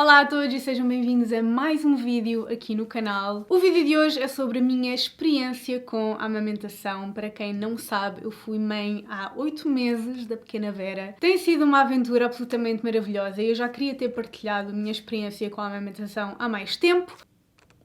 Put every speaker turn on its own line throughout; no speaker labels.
Olá a todos e sejam bem-vindos a mais um vídeo aqui no canal. O vídeo de hoje é sobre a minha experiência com a amamentação. Para quem não sabe, eu fui mãe há 8 meses da pequena Vera. Tem sido uma aventura absolutamente maravilhosa e eu já queria ter partilhado a minha experiência com a amamentação há mais tempo.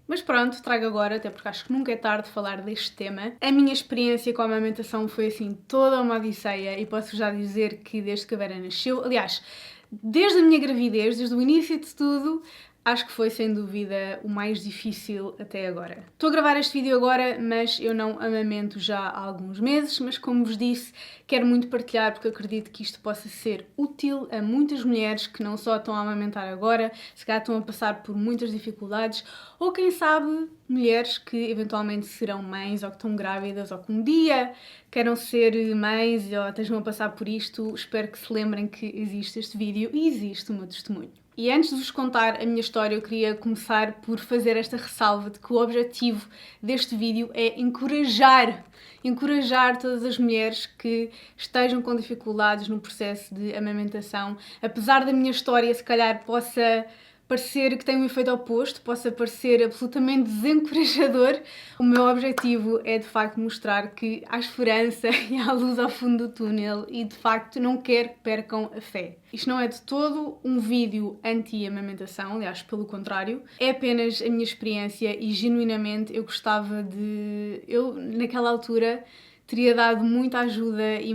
Mas pronto, trago agora, até porque acho que nunca é tarde falar deste tema. A minha experiência com a amamentação foi assim toda uma odisseia e posso já dizer que desde que a Vera nasceu, aliás, desde a minha gravidez, desde o início de tudo, acho que foi sem dúvida o mais difícil até agora. Estou a gravar este vídeo agora, mas eu não amamento já há alguns meses, mas como vos disse, quero muito partilhar porque eu acredito que isto possa ser útil a muitas mulheres que não só estão a amamentar agora, se calhar estão a passar por muitas dificuldades, ou quem sabe, mulheres que eventualmente serão mães ou que estão grávidas ou que um dia queiram ser mães ou estejam a passar por isto. Espero que se lembrem que existe este vídeo e existe o meu testemunho. E antes de vos contar a minha história, eu queria começar por fazer esta ressalva de que o objetivo deste vídeo é encorajar todas as mulheres que estejam com dificuldades no processo de amamentação. Apesar da minha história se calhar possa parecer que tem um efeito oposto, possa parecer absolutamente desencorajador, o meu objetivo é de facto mostrar que há esperança e há luz ao fundo do túnel e de facto não quero que percam a fé. Isto não é de todo um vídeo anti-amamentação, aliás, pelo contrário, é apenas a minha experiência e genuinamente eu gostava de... Eu, naquela altura, teria dado muita ajuda e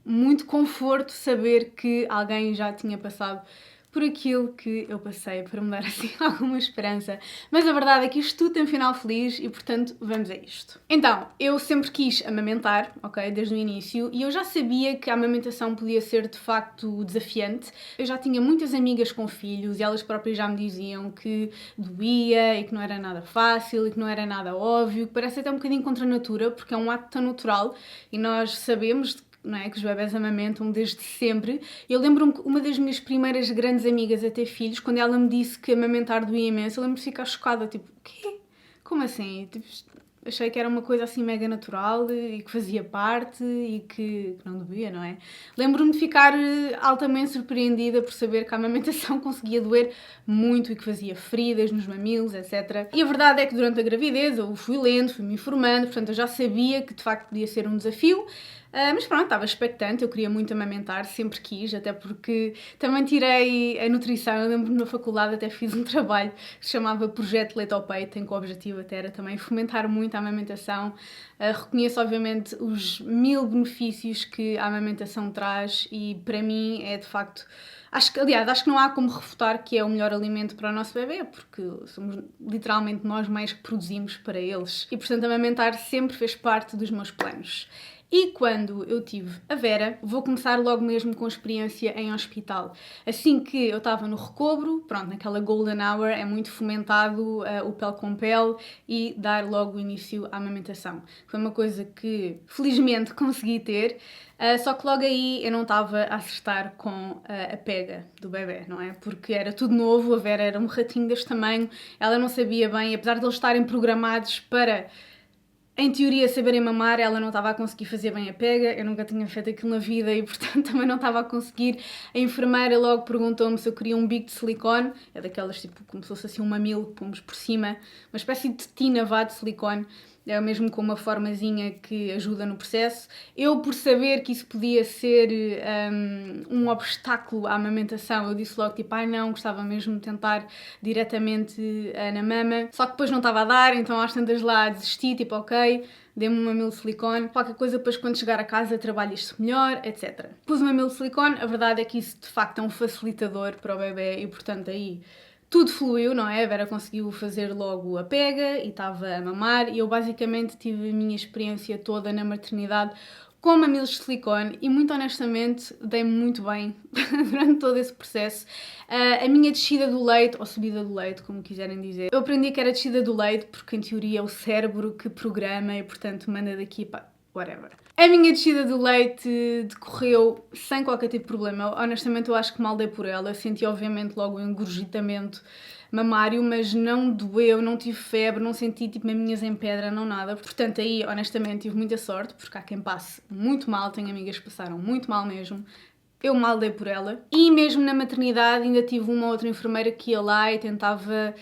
muito conforto saber que alguém já tinha passado por aquilo que eu passei, para me dar assim alguma esperança. Mas a verdade é que isto tudo tem um final feliz e, portanto, vamos a isto. Então, eu sempre quis amamentar, ok, desde o início, e eu já sabia que a amamentação podia ser, de facto, desafiante. Eu já tinha muitas amigas com filhos e elas próprias já me diziam que doía e que não era nada fácil e que não era nada óbvio, que parece até um bocadinho contra a natura, porque é um ato tão natural e nós sabemos não é, que os bebés amamentam desde sempre. Eu lembro-me que uma das minhas primeiras grandes amigas a ter filhos, quando ela me disse que amamentar doía imenso, eu lembro de ficar chocada, tipo, o quê? Como assim? Tipo, achei que era uma coisa assim mega natural e que fazia parte e que não doía, não é? Lembro-me de ficar altamente surpreendida por saber que a amamentação conseguia doer muito e que fazia feridas nos mamilos, etc. E a verdade é que durante a gravidez eu fui lendo, fui me informando, portanto eu já sabia que de facto podia ser um desafio. Mas pronto, estava expectante, eu queria muito amamentar, sempre quis, até porque também tirei a nutrição. Eu lembro-me na faculdade até fiz um trabalho que se chamava Projeto Leite ao Peito, em que o objetivo até era também fomentar muito a amamentação. Reconheço obviamente os 1000 benefícios que a amamentação traz e para mim é de facto... Acho que não há como refutar que é o melhor alimento para o nosso bebê, porque somos literalmente nós mais que produzimos para eles. E portanto amamentar sempre fez parte dos meus planos. E quando eu tive a Vera, vou começar logo mesmo com a experiência em hospital. Assim que eu estava no recobro, pronto, naquela golden hour é muito fomentado o pele com pele e dar logo o início à amamentação. Foi uma coisa que felizmente consegui ter, só que logo aí eu não estava a acertar com a pega do bebê, não é? Porque era tudo novo, a Vera era um ratinho deste tamanho, ela não sabia bem, apesar de eles estarem programados para... Em teoria, saberem mamar, ela não estava a conseguir fazer bem a pega, eu nunca tinha feito aquilo na vida e, portanto, também não estava a conseguir. A enfermeira logo perguntou-me se eu queria um bico de silicone, é daquelas tipo como se fosse assim um mamilo que pomos por cima, uma espécie de tetina vá de silicone, é mesmo com uma formazinha que ajuda no processo. Eu, por saber que isso podia ser um obstáculo à amamentação, eu disse logo tipo, não, gostava mesmo de tentar diretamente na mama. Só que depois não estava a dar, então às tantas lá desisti, tipo, ok, dê-me um mamilo de silicone, qualquer coisa depois quando chegar a casa trabalho isto melhor, etc. Pus o mamilo de silicone, a verdade é que isso de facto é um facilitador para o bebê e portanto aí... Tudo fluiu, não é? A Vera conseguiu fazer logo a pega e estava a mamar e eu basicamente tive a minha experiência toda na maternidade com mamilos de silicone e muito honestamente dei-me muito bem durante todo esse processo. A minha descida do leite, ou subida do leite, como quiserem dizer, eu aprendi que era descida do leite porque em teoria é o cérebro que programa e portanto manda daqui para... whatever. A minha descida do leite decorreu sem qualquer tipo de problema. Honestamente, eu acho que mal dei por ela. Eu senti, obviamente, logo um engurgitamento mamário, mas não doeu, não tive febre, não senti, tipo, maminhas em pedra, não nada. Portanto, aí, honestamente, tive muita sorte, porque há quem passe muito mal. Tenho amigas que passaram muito mal mesmo. eu mal dei por ela. E mesmo na maternidade ainda tive uma outra enfermeira que ia lá e tentava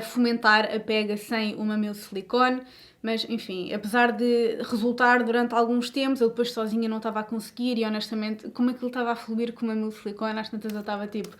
fomentar a pega sem o mamilo de silicone. Mas, enfim, apesar de resultar durante alguns tempos, eu depois sozinha não estava a conseguir e, honestamente, como aquilo estava a fluir com o mamilo de silicone, às tantas eu estava tipo...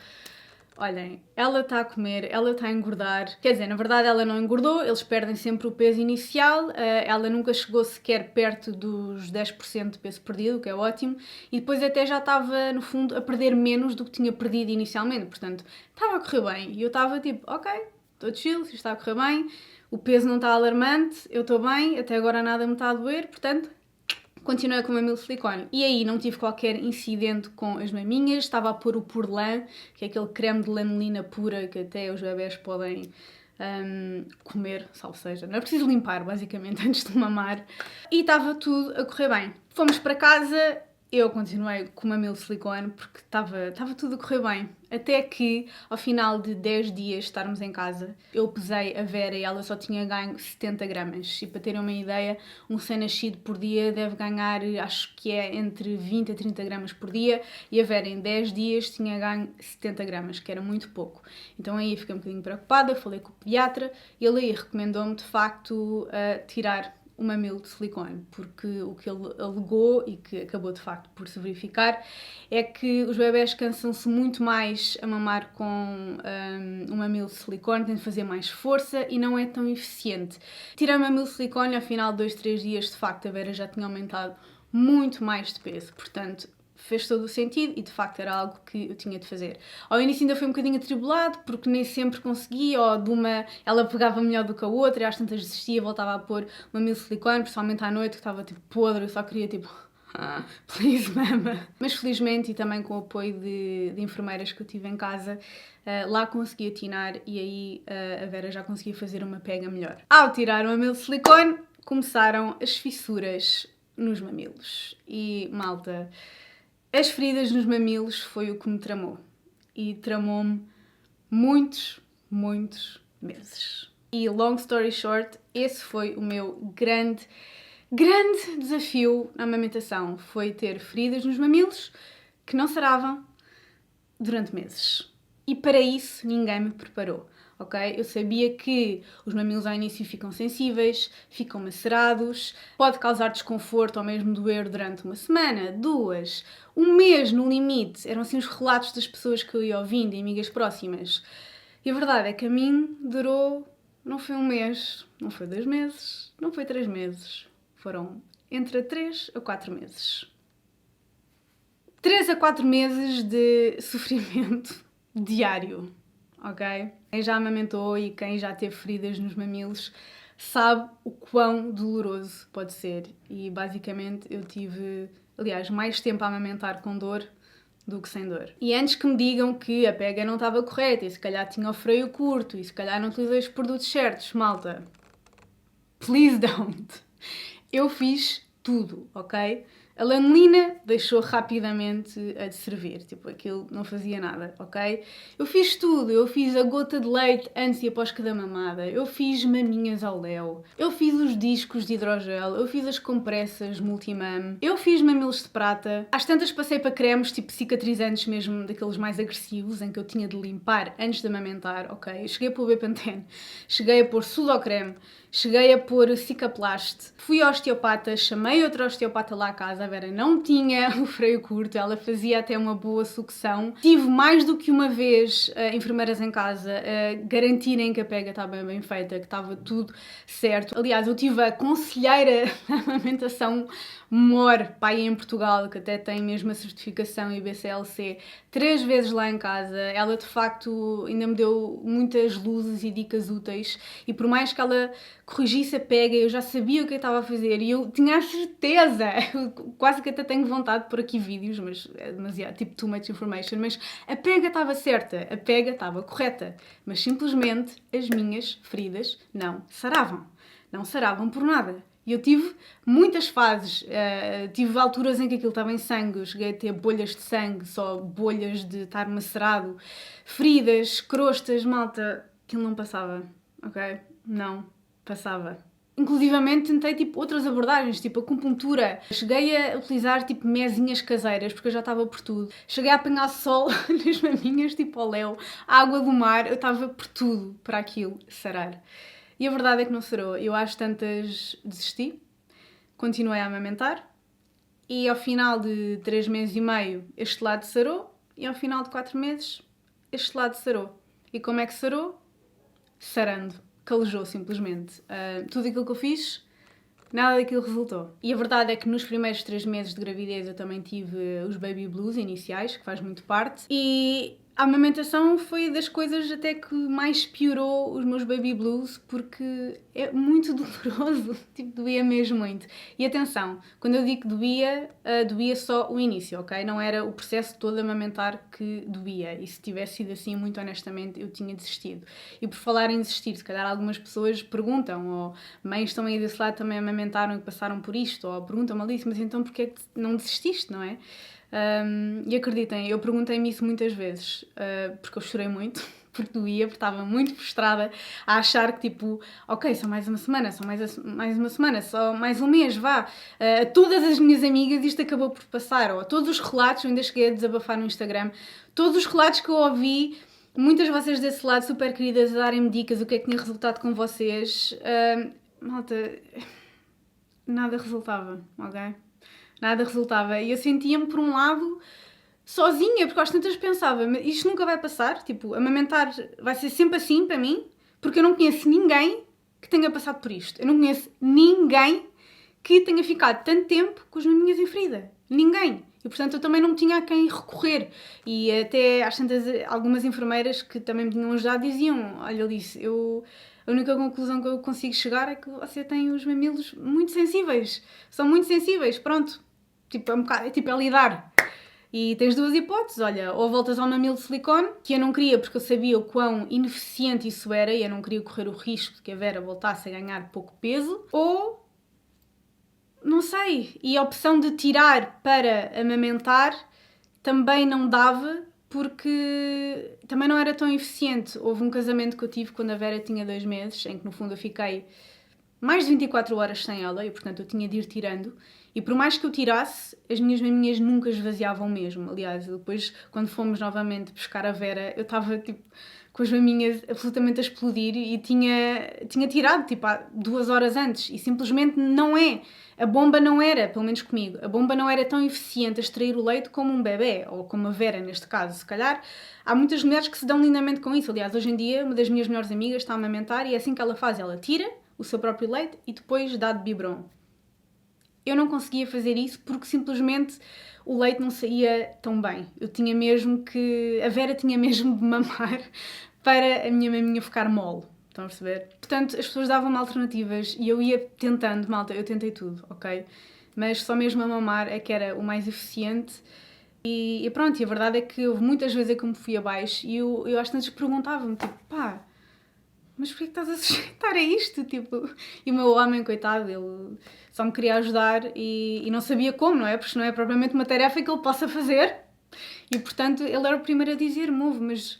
Olhem, ela está a comer, ela está a engordar. Quer dizer, na verdade ela não engordou, eles perdem sempre o peso inicial, ela nunca chegou sequer perto dos 10% de peso perdido, o que é ótimo, e depois até já estava, no fundo, a perder menos do que tinha perdido inicialmente, portanto, estava a correr bem. E eu estava tipo, ok, estou chill, isto está a correr bem, o peso não está alarmante, eu estou bem, até agora nada me está a doer, portanto... Continuei com o mamilo de silicone e aí não tive qualquer incidente com as maminhas, estava a pôr o Purlan, que é aquele creme de lanolina pura que até os bebés podem comer, salvo seja. Não é preciso limpar, basicamente, antes de mamar. E estava tudo a correr bem. Fomos para casa, eu continuei com o mamilo de silicone porque estava tudo a correr bem. Até que, ao final de 10 dias de estarmos em casa, eu pesei a Vera e ela só tinha ganho 70 gramas. E para terem uma ideia, um recém-nascido por dia deve ganhar, acho que é entre 20 a 30 gramas por dia. E a Vera em 10 dias tinha ganho 70 gramas, que era muito pouco. Então aí fiquei um bocadinho preocupada, falei com o pediatra e ele aí recomendou-me de facto tirar o mamilo de silicone, porque o que ele alegou e que acabou de facto por se verificar é que os bebés cansam-se muito mais a mamar com o mamilo de silicone, têm de fazer mais força e não é tão eficiente. Tirar o mamilo de silicone, ao final de 2, 3 dias, de facto a Vera já tinha aumentado muito mais de peso, portanto fez todo o sentido e de facto era algo que eu tinha de fazer. Ao início ainda foi um bocadinho atribulado porque nem sempre conseguia, ou de uma ela pegava melhor do que a outra e às tantas desistia, voltava a pôr o mamilo de silicone, principalmente à noite que estava tipo podre, eu só queria tipo please mama. Mas felizmente e também com o apoio de enfermeiras que eu tive em casa, lá consegui atinar e aí a Vera já conseguia fazer uma pega melhor. Ao tirar o mamilo de silicone começaram as fissuras nos mamilos e malta, as feridas nos mamilos foi o que me tramou. E tramou-me muitos meses. E long story short, esse foi o meu grande desafio na amamentação. Foi ter feridas nos mamilos que não saravam durante meses. E para isso ninguém me preparou. Ok? Eu sabia que os mamilos ao início ficam sensíveis, ficam macerados, pode causar desconforto ou mesmo doer durante uma semana, 2, um mês no limite. Eram assim os relatos das pessoas que eu ia ouvindo e amigas próximas. E a verdade é que a mim durou, não foi um mês, não foi 2 meses, não foi 3 meses. Foram entre 3 a 4 meses. 3 a 4 meses de sofrimento diário. Ok? Quem já amamentou e quem já teve feridas nos mamilos sabe o quão doloroso pode ser. E basicamente eu tive, aliás, mais tempo a amamentar com dor do que sem dor. E antes que me digam que a pega não estava correta e se calhar tinha o freio curto e se calhar não utilizei os produtos certos, malta, please don't. Eu fiz tudo, ok? A lanolina deixou rapidamente a de servir, tipo, aquilo não fazia nada, ok? Eu fiz tudo, eu fiz a gota de leite antes e após cada mamada, eu fiz maminhas ao léu, eu fiz os discos de hidrogel, eu fiz as compressas multimam, eu fiz mamilos de prata, às tantas passei para cremes tipo cicatrizantes mesmo, daqueles mais agressivos, em que eu tinha de limpar antes de amamentar, ok? Eu cheguei a pôr Bepantene, cheguei a pôr Sudocreme, cheguei a pôr Cicaplast, fui ao osteopata, chamei outro osteopata lá à casa, a Vera não tinha o freio curto, ela fazia até uma boa sucção. Tive mais do que uma vez enfermeiras em casa a garantirem que a pega estava bem feita, que estava tudo certo. Aliás, eu tive a conselheira da amamentação MOR, pai em Portugal, que até tem mesmo a certificação IBCLC, 3 vezes lá em casa. Ela de facto ainda me deu muitas luzes e dicas úteis e por mais que ela corrigisse a pega, eu já sabia o que eu estava a fazer e eu tinha a certeza, quase que até tenho vontade de pôr aqui vídeos, mas é demasiado, tipo too much information, mas a pega estava certa, a pega estava correta, mas simplesmente as minhas feridas não saravam por nada. E eu tive muitas fases, tive alturas em que aquilo estava em sangue, eu cheguei a ter bolhas de sangue, só bolhas de estar macerado, feridas, crostas, malta, aquilo não passava, ok? Não passava. inclusivamente tentei tipo outras abordagens, tipo acupuntura. Cheguei a utilizar tipo mesinhas caseiras, porque eu já estava por tudo. Cheguei a apanhar sol nas maminhas, tipo ao léu, a água do mar, eu estava por tudo para aquilo sarar. E a verdade é que não sarou. Eu às tantas desisti, continuei a amamentar e ao final de 3 meses e meio este lado sarou e ao final de 4 meses este lado sarou. E como é que sarou? Sarando. Calejou simplesmente. Tudo aquilo que eu fiz, nada daquilo resultou. E a verdade é que nos primeiros 3 meses de gravidez eu também tive os baby blues iniciais, que faz muito parte. E a amamentação foi das coisas até que mais piorou os meus baby blues, porque é muito doloroso, tipo, doía mesmo muito. E atenção, quando eu digo que doía, doía só o início, ok? Não era o processo todo de amamentar que doía. E se tivesse sido assim, muito honestamente, eu tinha desistido. E por falar em desistir, se calhar algumas pessoas perguntam, ou mães estão aí desse lado também amamentaram e passaram por isto, ou perguntam-me ali, mas então porquê é que não desististe, não é? E acreditem, eu perguntei-me isso muitas vezes, porque eu chorei muito, porque doía, porque estava muito frustrada a achar que tipo, ok, só mais uma semana, só mais uma semana, só mais um mês, vá. Todas as minhas amigas isto acabou por passar, ou todos os relatos, eu ainda cheguei a desabafar no Instagram, todos os relatos que eu ouvi, muitas de vocês desse lado super queridas a darem-me dicas, o que é que tinha resultado com vocês, malta, nada resultava, ok? Nada resultava. E eu sentia-me, por um lado, sozinha, porque às tantas pensava, mas isto nunca vai passar, tipo, amamentar vai ser sempre assim para mim, porque eu não conheço ninguém que tenha passado por isto. Eu não conheço ninguém que tenha ficado tanto tempo com as maminhas em ferida. Ninguém. E, portanto, eu também não tinha a quem recorrer. E até, às tantas, algumas enfermeiras que também me tinham ajudado diziam, olha, Alice, a única conclusão que eu consigo chegar é que você tem os mamilos muito sensíveis. São muito sensíveis, pronto. Tipo, é lidar. E tens duas hipóteses, olha, ou voltas ao mamilo de silicone, que eu não queria porque eu sabia o quão ineficiente isso era e eu não queria correr o risco de que a Vera voltasse a ganhar pouco peso, ou não sei. E a opção de tirar para amamentar também não dava porque também não era tão eficiente. Houve um casamento que eu tive quando a Vera tinha 2 meses, em que no fundo eu fiquei mais de 24 horas sem ela e portanto eu tinha de ir tirando. E por mais que eu tirasse, as minhas maminhas nunca esvaziavam mesmo. Aliás, depois, quando fomos novamente pescar a Vera, eu estava, tipo, com as maminhas absolutamente a explodir e tinha tirado, tipo, há 2 horas antes. E simplesmente não é. A bomba não era, pelo menos comigo, a bomba não era tão eficiente a extrair o leite como um bebê, ou como a Vera, neste caso. Se calhar, há muitas mulheres que se dão lindamente com isso. Aliás, hoje em dia, uma das minhas melhores amigas está a amamentar e é assim que ela faz. Ela tira o seu próprio leite e depois dá de biberon. Eu não conseguia fazer isso porque simplesmente o leite não saía tão bem. Eu tinha mesmo que... A Vera tinha mesmo de mamar para a minha maminha ficar mole. Estão a perceber? Portanto, as pessoas davam-me alternativas e eu ia tentando. Malta, eu tentei tudo, ok? Mas só mesmo a mamar é que era o mais eficiente. E pronto, e a verdade é que houve muitas vezes que eu me fui abaixo e eu às tantas perguntava-me, tipo, pá, mas porquê que estás a sujeitar a isto? Tipo, e o meu homem, coitado, ele só me queria ajudar e não sabia como, não é? Porque não é propriamente uma tarefa que ele possa fazer. E, portanto, ele era o primeiro a dizer, move, mas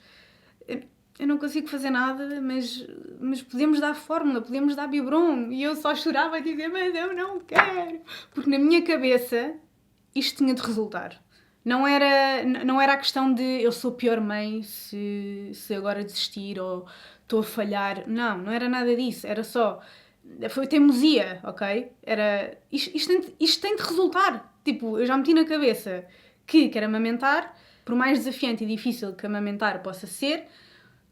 eu não consigo fazer nada, mas podemos dar fórmula, podemos dar biberon. E eu só chorava e dizia, mas eu não quero. Porque na minha cabeça isto tinha de resultar. Não era a questão de eu sou pior mãe se agora desistir ou estou a falhar. Não era nada disso. Era só... Foi teimosia, ok? Era... Isto tem de resultar. Tipo, eu já meti na cabeça que quero amamentar, por mais desafiante e difícil que amamentar possa ser,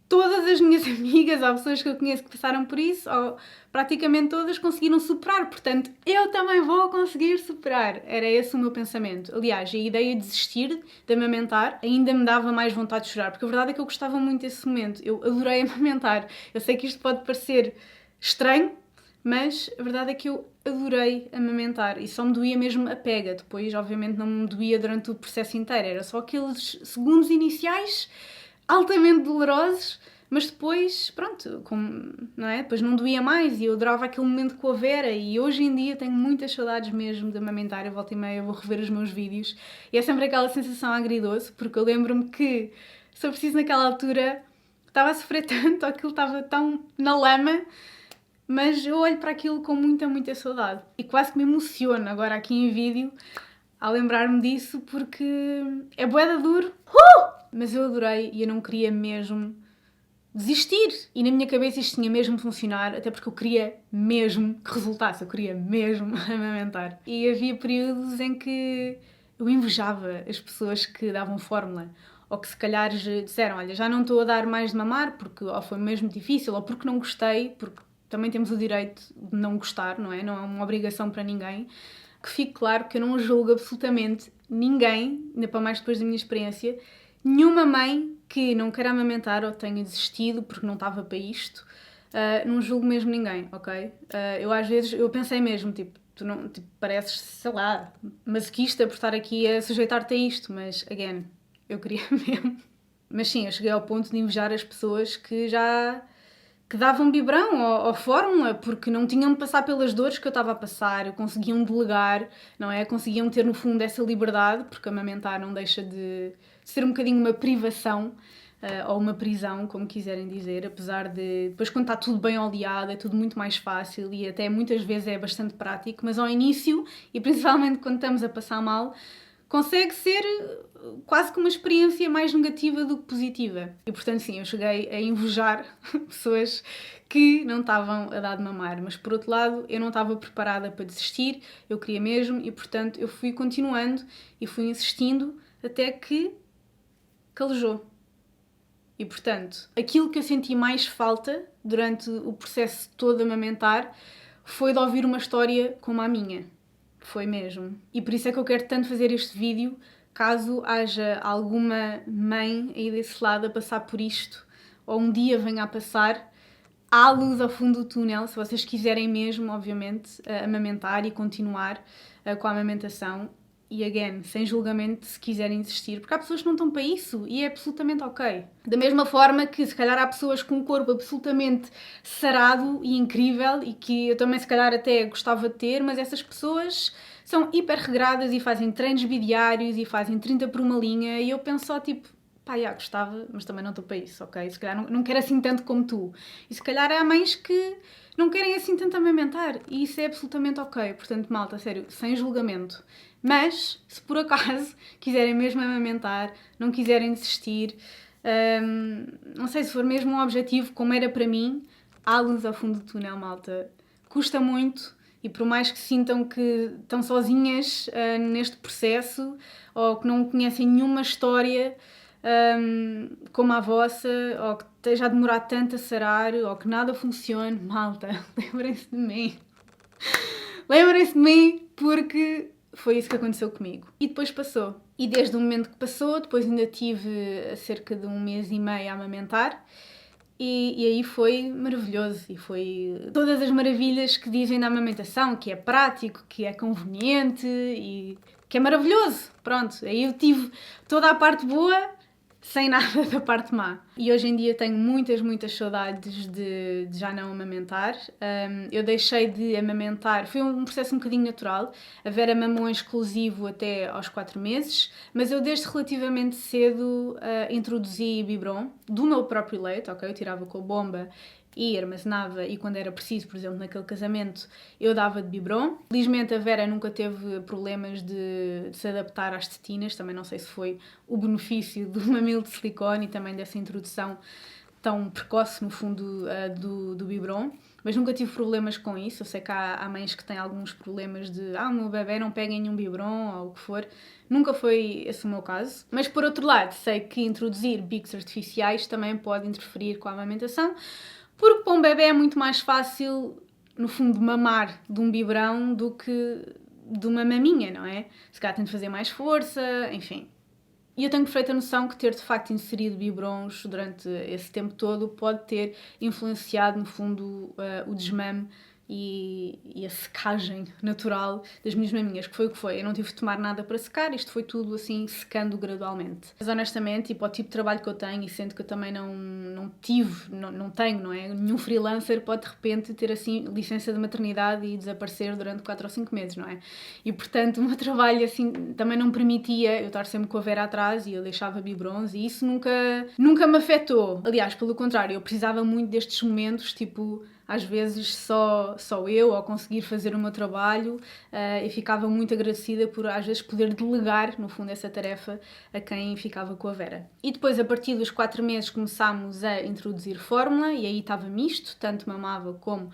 todas as minhas amigas ou pessoas que eu conheço que passaram por isso, ou praticamente todas, conseguiram superar. Portanto, eu também vou conseguir superar. Era esse o meu pensamento. Aliás, a ideia de desistir de amamentar ainda me dava mais vontade de chorar, porque a verdade é que eu gostava muito desse momento. Eu adorei amamentar. Eu sei que isto pode parecer estranho, mas a verdade é que eu adorei amamentar e só me doía mesmo a pega. Depois, obviamente, não me doía durante o processo inteiro. Era só aqueles segundos iniciais altamente dolorosos, mas depois, pronto, não é? Depois não doía mais e eu adorava aquele momento com a Vera e hoje em dia tenho muitas saudades mesmo de amamentar. Eu volta e meia vou rever os meus vídeos e é sempre aquela sensação agridoce, porque eu lembro-me que, se eu preciso naquela altura, estava a sofrer tanto, aquilo estava tão na lama Mas eu olho para aquilo com muita, muita saudade. E quase que me emociono agora aqui em vídeo a lembrar-me disso, porque é bué da duro. Mas eu adorei e eu não queria mesmo desistir. E na minha cabeça isto tinha mesmo de funcionar, até porque eu queria mesmo que resultasse, eu queria mesmo amamentar. E havia períodos em que eu invejava as pessoas que davam fórmula, ou que se calhar disseram, olha, já não estou a dar mais de mamar, porque ou foi mesmo difícil, ou porque não gostei, porque também temos o direito de não gostar, não é? Não é uma obrigação para ninguém. Que fique claro que eu não julgo absolutamente ninguém, ainda para mais depois da minha experiência, nenhuma mãe que não queira amamentar ou tenha desistido porque não estava para isto, não julgo mesmo ninguém, ok? Eu às vezes, eu pensei mesmo, tipo, tu não, tipo, pareces, sei lá, masoquista por estar aqui a sujeitar-te a isto, mas, again, eu queria mesmo. Mas sim, eu cheguei ao ponto de invejar as pessoas que davam biberão ou fórmula, porque não tinham de passar pelas dores que eu estava a passar, conseguiam delegar, não é? Conseguiam ter, no fundo, essa liberdade, porque amamentar não deixa de ser um bocadinho uma privação, ou uma prisão, como quiserem dizer, apesar de, depois quando está tudo bem oleado, é tudo muito mais fácil e até muitas vezes é bastante prático, mas ao início, e principalmente quando estamos a passar mal, consegue ser quase que uma experiência mais negativa do que positiva. E portanto, sim, eu cheguei a invejar pessoas que não estavam a dar de mamar, mas por outro lado, eu não estava preparada para desistir, eu queria mesmo e portanto eu fui continuando e fui insistindo até que calejou. E portanto, aquilo que eu senti mais falta durante o processo todo de amamentar foi de ouvir uma história como a minha. Foi mesmo. E por isso é que eu quero tanto fazer este vídeo, caso haja alguma mãe aí desse lado a passar por isto, ou um dia venha a passar, há luz ao fundo do túnel, se vocês quiserem mesmo, obviamente, amamentar e continuar com a amamentação. E, again, sem julgamento se quiserem desistir, porque há pessoas que não estão para isso e é absolutamente ok. Da mesma forma que, se calhar, há pessoas com um corpo absolutamente sarado e incrível e que eu também, se calhar, até gostava de ter, mas essas pessoas são hiper regradas e fazem treinos bidiários e fazem 30 por uma linha e eu penso só, tipo, pá, já gostava, mas também não estou para isso, ok? Se calhar não quero assim tanto como tu. E se calhar há mães que não querem assim tanto amamentar e isso é absolutamente ok. Portanto, malta, sério, sem julgamento. Mas, se por acaso quiserem mesmo amamentar, não quiserem desistir, não sei se for mesmo um objetivo como era para mim, há luz ao fundo do túnel, malta. Custa muito e por mais que sintam que estão sozinhas neste processo ou que não conhecem nenhuma história como a vossa, ou que esteja a demorar tanto a sarar, ou que nada funcione, malta, lembrem-se de mim. Lembrem-se de mim porque foi isso que aconteceu comigo. E depois passou. E desde o momento que passou, depois ainda tive cerca de 1 mês e meio a amamentar. E aí foi maravilhoso. E foi todas as maravilhas que dizem da amamentação, que é prático, que é conveniente e que é maravilhoso. Pronto, aí eu tive toda a parte boa sem nada da parte má. E hoje em dia tenho muitas, muitas saudades de já não amamentar. Eu deixei de amamentar, foi um processo um bocadinho natural. A Vera mamou em exclusivo até aos 4 meses, mas eu desde relativamente cedo introduzi biberon do meu próprio leite, ok? Eu tirava com a bomba e armazenava, e quando era preciso, por exemplo, naquele casamento, eu dava de biberon. Felizmente a Vera nunca teve problemas de se adaptar às tetinas, também não sei se foi o benefício do mamilo de silicone e também dessa introdução tão precoce, no fundo, do biberon. Mas nunca tive problemas com isso. Eu sei que há mães que têm alguns problemas de o meu bebê não pega em nenhum biberon ou o que for. Nunca foi esse o meu caso. Mas por outro lado, sei que introduzir bicos artificiais também pode interferir com a amamentação, porque para um bebê é muito mais fácil, no fundo, mamar de um biberão do que de uma maminha, não é? Se calhar tem de fazer mais força, enfim. E eu tenho perfeita noção que ter de facto inserido biberons durante esse tempo todo pode ter influenciado, no fundo, o desmame e a secagem natural das minhas maminhas, que foi o que foi. Eu não tive de tomar nada para secar, isto foi tudo assim secando gradualmente. Mas honestamente, tipo, ao tipo de trabalho que eu tenho, e sendo que eu também não tenho, não é? Nenhum freelancer pode de repente ter assim licença de maternidade e desaparecer durante 4 ou 5 meses, não é? E portanto o meu trabalho assim também não permitia eu estar sempre com a Vera atrás e eu deixava biberons e isso nunca me afetou. Aliás, pelo contrário, eu precisava muito destes momentos, tipo, às vezes só eu ao conseguir fazer o meu trabalho e ficava muito agradecida por às vezes poder delegar, no fundo, essa tarefa a quem ficava com a Vera. E depois, a partir dos 4 meses, começámos a introduzir fórmula e aí estava misto, tanto mamava como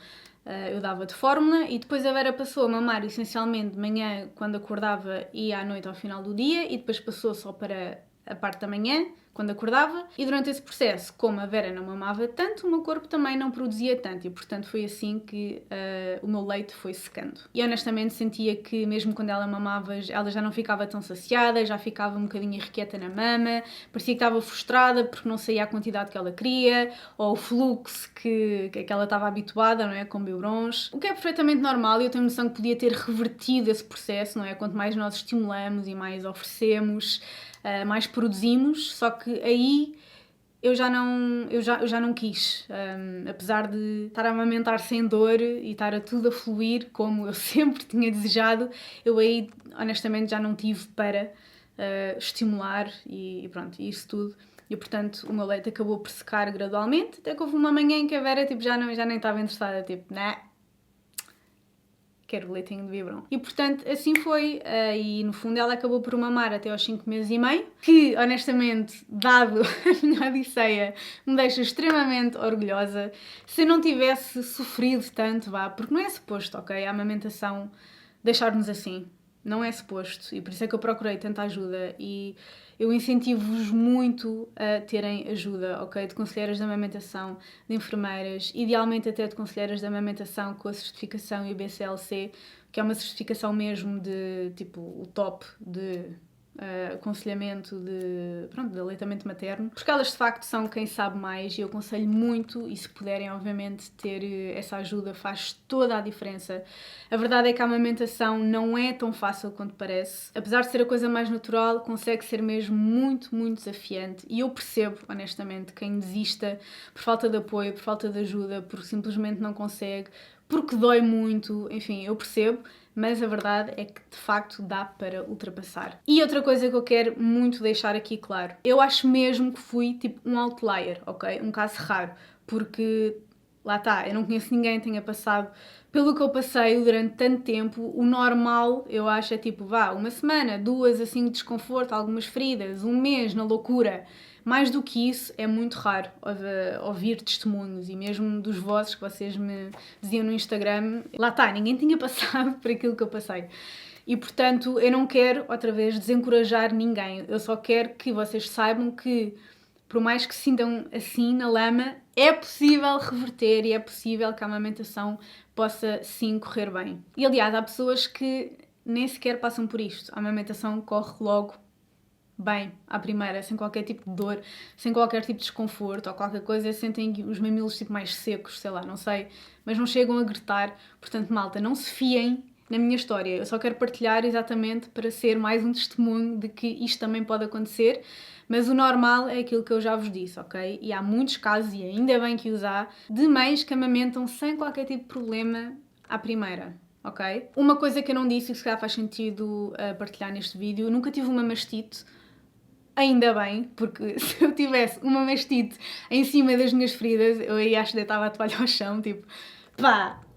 eu dava de fórmula, e depois a Vera passou a mamar essencialmente de manhã quando acordava e à noite ao final do dia, e depois passou só para a parte da manhã, quando acordava, e durante esse processo, como a Vera não mamava tanto, o meu corpo também não produzia tanto, e portanto foi assim que o meu leite foi secando. E honestamente sentia que mesmo quando ela mamava, ela já não ficava tão saciada, já ficava um bocadinho irrequieta na mama, parecia que estava frustrada porque não saía a quantidade que ela queria, ou o fluxo que ela estava habituada, não é, com biberons, o que é perfeitamente normal, e eu tenho noção que podia ter revertido esse processo, não é, quanto mais nós estimulamos e mais oferecemos, mais produzimos, só que aí eu já não quis, apesar de estar a amamentar sem dor e estar a tudo a fluir como eu sempre tinha desejado, eu aí honestamente já não tive para estimular e pronto, isso tudo. E portanto o meu leite acabou por secar gradualmente, até que houve uma manhã em que a Vera tipo, já nem estava interessada, tipo, quero o leitinho de biberon. E portanto assim foi, e no fundo ela acabou por mamar até aos 5 meses e meio, que honestamente, dado a minha odisseia, me deixa extremamente orgulhosa. Se eu não tivesse sofrido tanto, porque não é suposto, ok, a amamentação deixar-nos assim. Não é suposto, e por isso é que eu procurei tanta ajuda, e eu incentivo-vos muito a terem ajuda, ok? De conselheiras de amamentação, de enfermeiras, idealmente até de conselheiras de amamentação com a certificação IBCLC, que é uma certificação mesmo de, tipo, o top de aconselhamento de aleitamento materno, porque elas de facto são quem sabe mais, e eu aconselho muito, e se puderem obviamente ter essa ajuda faz toda a diferença. A verdade é que a amamentação não é tão fácil quanto parece, apesar de ser a coisa mais natural, consegue ser mesmo muito, muito desafiante, e eu percebo honestamente quem desista por falta de apoio, por falta de ajuda, porque simplesmente não consegue, porque dói muito, enfim, eu percebo, mas a verdade é que de facto dá para ultrapassar. E outra coisa que eu quero muito deixar aqui claro, eu acho mesmo que fui tipo um outlier, ok? Um caso raro, porque lá está, eu não conheço ninguém que tenha passado pelo que eu passei durante tanto tempo. O normal, eu acho, é tipo, uma semana, 2 assim de desconforto, algumas feridas, 1 mês na loucura. Mais do que isso, é muito raro ouvir testemunhos, e mesmo dos vossos que vocês me diziam no Instagram, lá está, ninguém tinha passado por aquilo que eu passei. E portanto, eu não quero, outra vez, desencorajar ninguém. Eu só quero que vocês saibam que, por mais que se sintam assim na lama, é possível reverter e é possível que a amamentação possa sim correr bem. E aliás, há pessoas que nem sequer passam por isto. A amamentação corre logo bem, à primeira, sem qualquer tipo de dor, sem qualquer tipo de desconforto ou qualquer coisa, sentem os mamilos tipo mais secos, sei lá, não sei, mas não chegam a gritar. Portanto, malta, não se fiem na minha história. Eu só quero partilhar exatamente para ser mais um testemunho de que isto também pode acontecer, mas o normal é aquilo que eu já vos disse, ok? E há muitos casos, e ainda bem que os há, de mães que amamentam sem qualquer tipo de problema à primeira. Ok? Uma coisa que eu não disse e que se calhar faz sentido partilhar neste vídeo, eu nunca tive uma mastite. Ainda bem, porque se eu tivesse uma mastite em cima das minhas feridas, eu aí acho que deitava a toalha ao chão, tipo,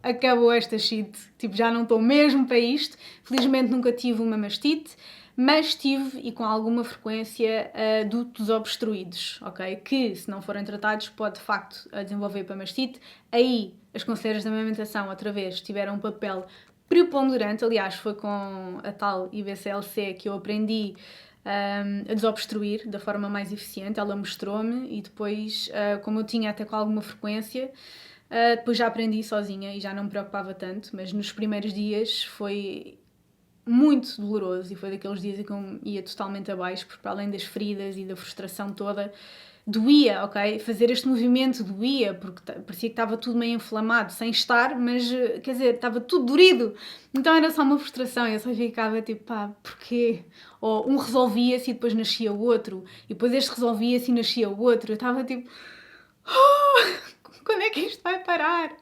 acabou esta shit, tipo, já não estou mesmo para isto. Felizmente nunca tive uma mastite, mas tive, e com alguma frequência, dutos obstruídos, ok? Que, se não forem tratados, pode de facto desenvolver para mastite. Aí, as conselheiras de amamentação, outra vez, tiveram um papel preponderante. Aliás, foi com a tal IBCLC que eu aprendi a desobstruir da forma mais eficiente. Ela mostrou-me, e depois, como eu tinha até com alguma frequência, depois já aprendi sozinha e já não me preocupava tanto, mas nos primeiros dias foi muito doloroso, e foi daqueles dias em que eu ia totalmente abaixo, porque para além das feridas e da frustração toda, doía, ok? Fazer este movimento doía, porque parecia que estava tudo meio inflamado, sem estar, mas, quer dizer, estava tudo dorido. Então era só uma frustração, eu só ficava tipo, porquê? Ou um resolvia-se e depois nascia o outro, e depois este resolvia-se e nascia o outro. Eu estava tipo, quando é que isto vai parar?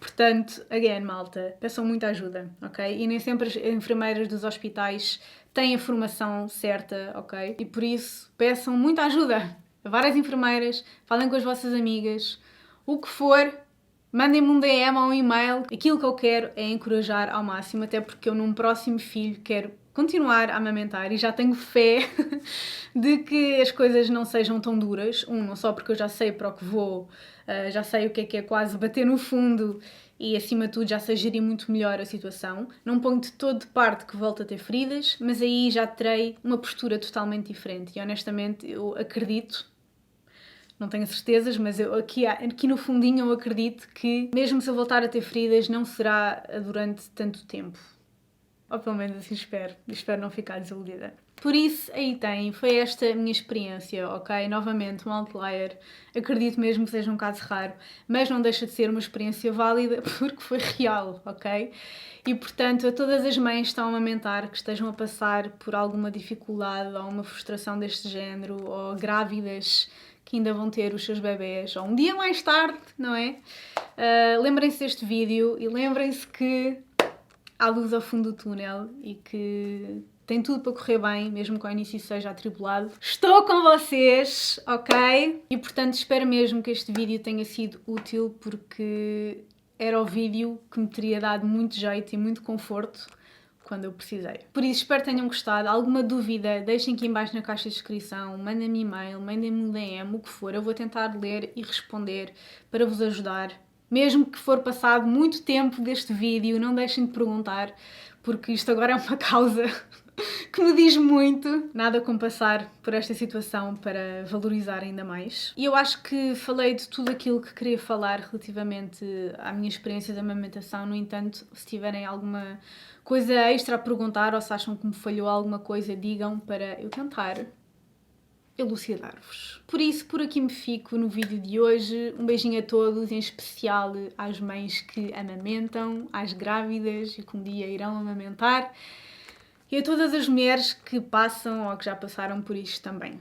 Portanto, again, malta, peçam muita ajuda, ok? E nem sempre as enfermeiras dos hospitais têm a formação certa, ok? E por isso, peçam muita ajuda a várias enfermeiras, falem com as vossas amigas, o que for, Mandem-me um DM ou um e-mail. Aquilo que eu quero é encorajar ao máximo, até porque eu num próximo filho quero continuar a amamentar e já tenho fé de que as coisas não sejam tão duras. Não só porque eu já sei para o que vou, já sei o que é quase bater no fundo e acima de tudo já sei gerir muito melhor a situação. Não ponho de todo de parte que volto a ter feridas, mas aí já terei uma postura totalmente diferente e honestamente eu acredito, não tenho certezas, mas eu aqui no fundinho eu acredito que mesmo se eu voltar a ter feridas não será durante tanto tempo. Ou pelo menos assim espero. Espero não ficar desiludida. Por isso, aí tem. Foi esta a minha experiência, ok? Novamente, um outlier. Acredito mesmo que seja um caso raro, mas não deixa de ser uma experiência válida porque foi real, ok? E, portanto, a todas as mães que estão a amamentar, que estejam a passar por alguma dificuldade ou uma frustração deste género, ou grávidas que ainda vão ter os seus bebés, ou um dia mais tarde, não é? Lembrem-se deste vídeo e lembrem-se que há luz ao fundo do túnel e que tem tudo para correr bem, mesmo que ao início seja atribulado. Estou com vocês, ok? E portanto espero mesmo que este vídeo tenha sido útil porque era o vídeo que me teria dado muito jeito e muito conforto quando eu precisei. Por isso, espero que tenham gostado. Alguma dúvida, deixem aqui em baixo na caixa de descrição, mandem-me e-mail, mandem-me um DM, o que for. Eu vou tentar ler e responder para vos ajudar. Mesmo que for passado muito tempo deste vídeo, não deixem de perguntar, porque isto agora é uma causa que me diz muito. Nada como passar por esta situação para valorizar ainda mais. E eu acho que falei de tudo aquilo que queria falar relativamente à minha experiência de amamentação. No entanto, se tiverem alguma coisa extra a perguntar ou se acham que me falhou alguma coisa, digam para eu tentar elucidar-vos. Por isso, por aqui me fico no vídeo de hoje. Um beijinho a todos, em especial às mães que amamentam, às grávidas e que um dia irão amamentar e a todas as mulheres que passam ou que já passaram por isto também.